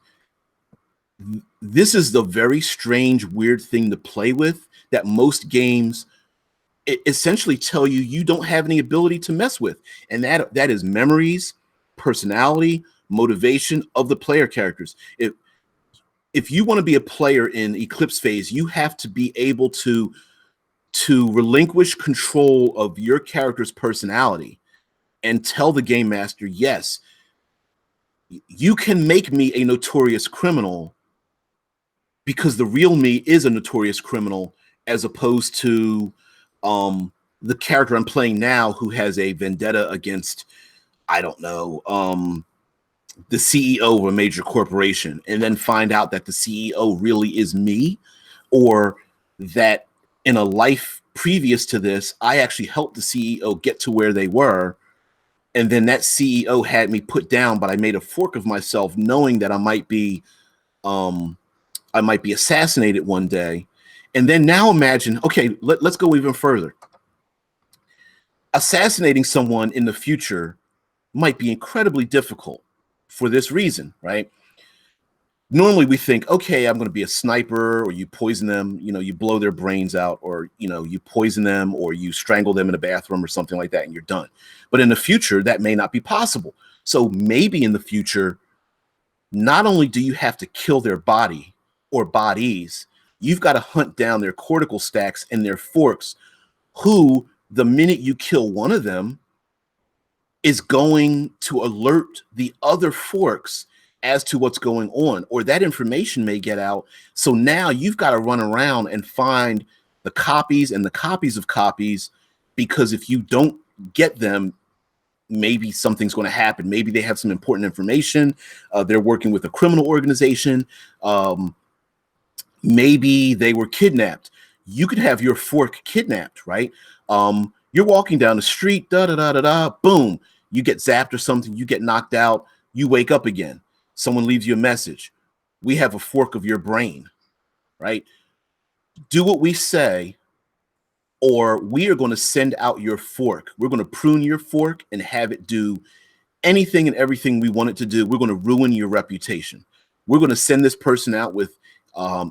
this is the very strange, weird thing to play with that most games essentially tell you don't have any ability to mess with. And that is memories, personality, motivation of the player characters. If if you want to be a player in Eclipse phase, you have to be able to relinquish control of your character's personality and tell the game master, yes, you can make me a notorious criminal because the real me is a notorious criminal, as opposed to the character I'm playing now who has a vendetta against, I don't know, the CEO of a major corporation, and then find out that the CEO really is me, or that in a life previous to this, I actually helped the CEO get to where they were. And then that CEO had me put down, but I made a fork of myself knowing that I might be assassinated one day. And then now imagine, okay, let's go even further. Assassinating someone in the future might be incredibly difficult for this reason, right? Normally we think, okay, I'm going to be a sniper, or you poison them, you blow their brains out, or, you poison them, or you strangle them in a bathroom or something like that, and you're done. But in the future, that may not be possible. So maybe in the future, not only do you have to kill their body or bodies, you've got to hunt down their cortical stacks and their forks, who, the minute you kill one of them, is going to alert the other forks as to what's going on, or that information may get out. So now you've got to run around and find the copies and the copies of copies, because if you don't get them, maybe something's going to happen. Maybe they have some important information. They're working with a criminal organization. Maybe they were kidnapped. You could have your fork kidnapped, right? You're walking down the street, boom, you get zapped or something, you get knocked out, you wake up again. Someone leaves you a message. We have a fork of your brain, right? Do what we say, or we are going to send out your fork. We're going to prune your fork and have it do anything and everything we want it to do. We're going to ruin your reputation. We're going to send this person out with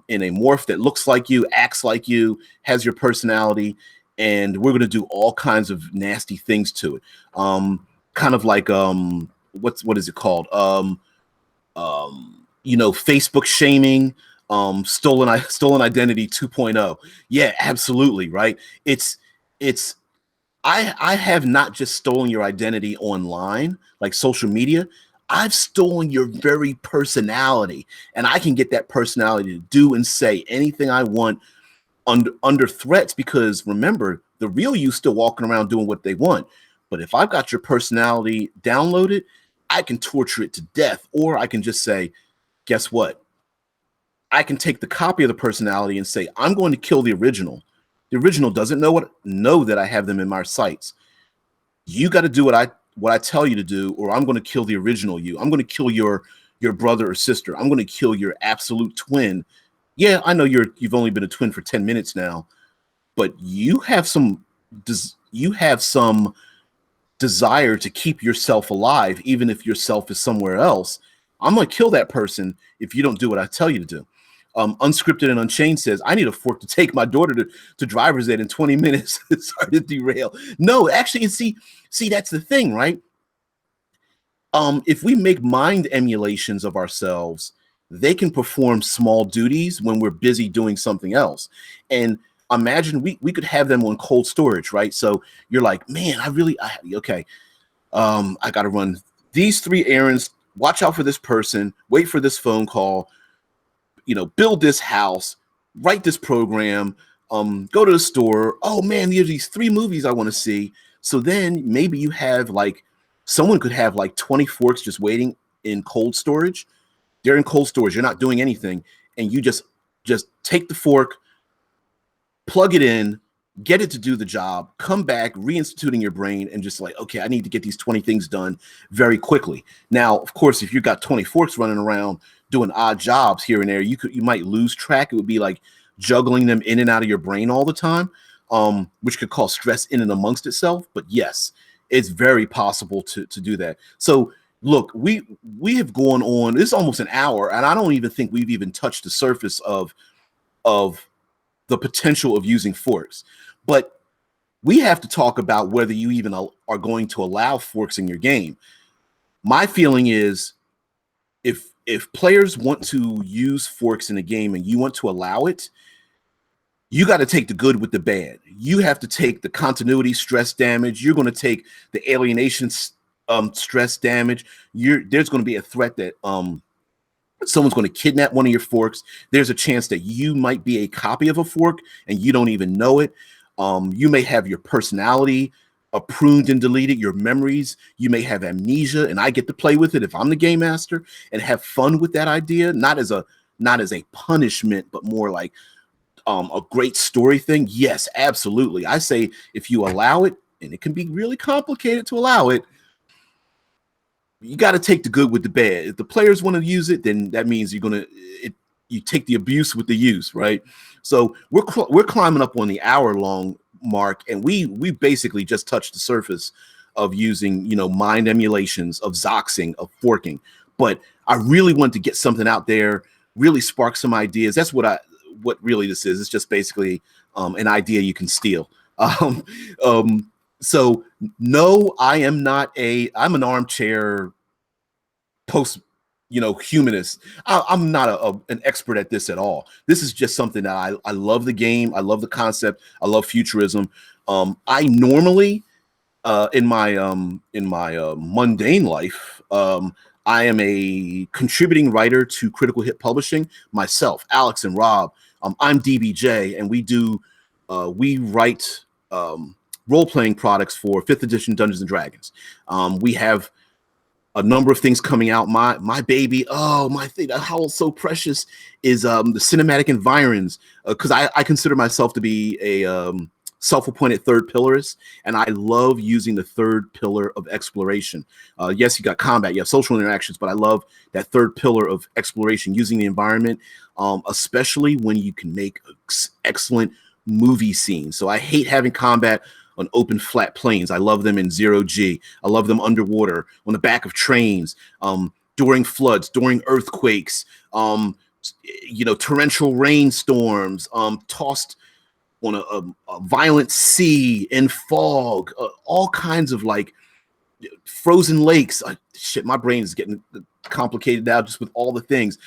in a morph that looks like you, acts like you, has your personality, and we're going to do all kinds of nasty things to it. Kind of like what is it called? Facebook shaming, stolen identity 2.0. Yeah, absolutely, right? It's I have not just stolen your identity online, like social media. I've stolen your very personality, and I can get that personality to do and say anything I want under threats, because remember, the real you still walking around doing what they want. But if I've got your personality downloaded, I can torture it to death, or I can just say, guess what? I can take the copy of the personality and say, I'm going to kill the original. The original doesn't know that I have them in my sights. You got to do what I tell you to do, or I'm going to kill the original you. I'm going to kill your brother or sister. I'm going to kill your absolute twin. Yeah, I know you've only been a twin for 10 minutes now, but you have some desire to keep yourself alive, even if yourself is somewhere else. I'm going to kill that person if you don't do what I tell you to do. Unscripted and Unchained says, I need a fork to take my daughter to driver's ed in 20 minutes. Sorry to derail. No, actually, see, that's the thing, right? If we make mind emulations of ourselves, they can perform small duties when we're busy doing something else. And imagine we could have them on cold storage, right? So you're like, man, I got to run these 3 errands, watch out for this person, wait for this phone call, build this house, write this program, go to the store. Oh man, there's these 3 movies I want to see. So then maybe you have someone could have 20 forks just waiting in cold storage. They're in cold storage. You're not doing anything. And you just take the fork, plug it in, get it to do the job, come back, reinstituting your brain, and just okay, I need to get these 20 things done very quickly. Now, of course, if you've got 20 forks running around doing odd jobs here and there, you might lose track. It would be like juggling them in and out of your brain all the time, which could cause stress in and amongst itself. But yes, it's very possible to do that. So look, we have gone on, it's almost an hour, and I don't even think we've even touched the surface of the potential of using forks. But we have to talk about whether you even are going to allow forks in your game. My feeling is, if if players want to use forks in a game and you want to allow it, you got to take the good with the bad. You have to take the continuity stress damage. You're going to take the alienation stress damage. There's going to be a threat that someone's going to kidnap one of your forks. There's a chance that you might be a copy of a fork and you don't even know it. You may have your personality pruned and deleted, your memories. You may have amnesia, and I get to play with it if I'm the game master and have fun with that idea, not as a punishment, but more like a great story thing. Yes, absolutely. I say if you allow it, and it can be really complicated to allow it, you got to take the good with the bad. If the players want to use it, then that means you take the abuse with the use, right? So we're climbing up on the hour-long mark, and we basically just touched the surface of using, mind emulations, of zoxing, of forking. But I really want to get something out there, really spark some ideas. That's what really this is. It's just basically an idea you can steal. So no, I'm an armchair humanist. I'm not an expert at this at all. This is just something that I love the game. I love the concept. I love futurism. I normally, in my mundane life, I am a contributing writer to Critical Hit Publishing. Myself, Alex, and Rob. I'm DBJ, and we write role-playing products for 5th edition Dungeons and Dragons. We have a number of things coming out. My baby, my thing, how so precious is the cinematic environs, because I consider myself to be a self-appointed third pillarist, and I love using the third pillar of exploration. Yes, you got combat, you have social interactions, but I love that third pillar of exploration, using the environment, especially when you can make excellent movie scenes. So I hate having combat on open flat plains. I love them in 0G. I love them underwater, on the back of trains, during floods, during earthquakes, torrential rainstorms, tossed on a violent sea, in fog, all kinds of like frozen lakes. Shit, my brain is getting complicated now just with all the things.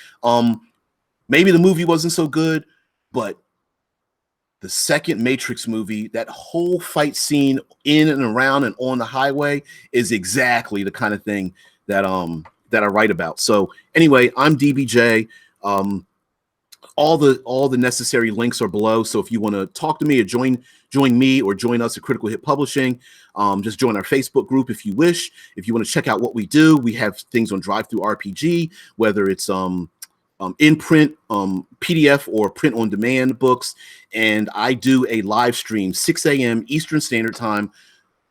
Maybe the movie wasn't so good, but the second Matrix movie, that whole fight scene in and around and on the highway is exactly the kind of thing that I write about. So anyway, I'm DBJ. All the necessary links are below. So if you want to talk to me or join me or join us at Critical Hit Publishing, just join our Facebook group if you wish. If you want to check out what we do, we have things on DriveThruRPG, whether it's in print, PDF, or print on demand books. And I do a live stream 6 a.m. Eastern Standard Time,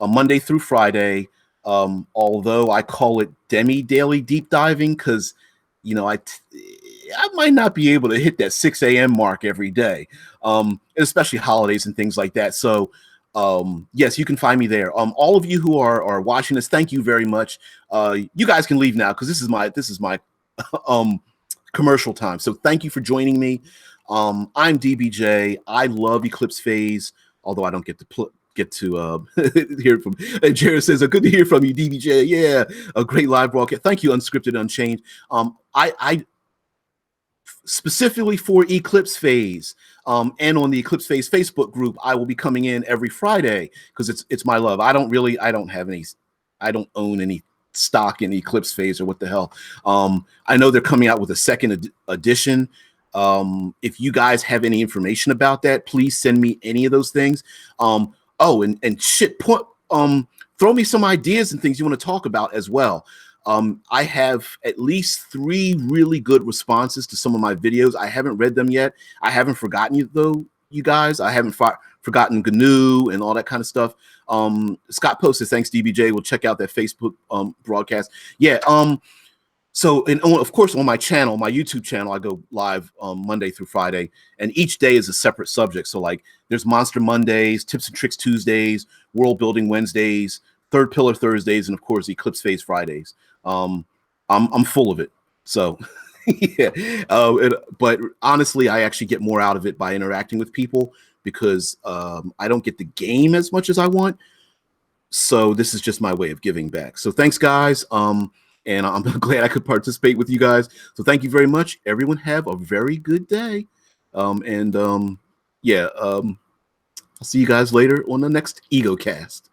Monday through Friday. Although I call it daily deep diving, because I might not be able to hit that 6 a.m. mark every day, especially holidays and things like that. So yes, you can find me there. All of you who are watching this, thank you very much. You guys can leave now, because this is my commercial time. So thank you for joining me. I'm DBJ. I love Eclipse Phase, although I don't get to hear from. And Jared says, "Good to hear from you, DBJ." Yeah, a great live broadcast. Thank you, Unscripted Unchained. I specifically for Eclipse Phase, and on the Eclipse Phase Facebook group, I will be coming in every Friday, because it's my love. I don't own any stock in Eclipse Phase or what the hell. I know they're coming out with a second edition. If you guys have any information about that, please send me any of those things. And shit, throw me some ideas and things you want to talk about as well. I have at least 3 really good responses to some of my videos. I haven't read them yet. I haven't forgotten you though, you guys. I haven't forgotten GNU and all that kind of stuff. Scott posted, "Thanks, DBJ. We'll check out that Facebook broadcast." Yeah. So, and of course, on my channel, my YouTube channel, I go live Monday through Friday, and each day is a separate subject. So, like, there's Monster Mondays, Tips and Tricks Tuesdays, World Building Wednesdays, Third Pillar Thursdays, and of course, Eclipse Phase Fridays. I'm full of it. So, yeah. But honestly, I actually get more out of it by interacting with people, because I don't get the game as much as I want. So this is just my way of giving back. So thanks, guys. and I'm glad I could participate with you guys. So thank you very much. Everyone have a very good day. Yeah, I'll see you guys later on the next Ego Cast.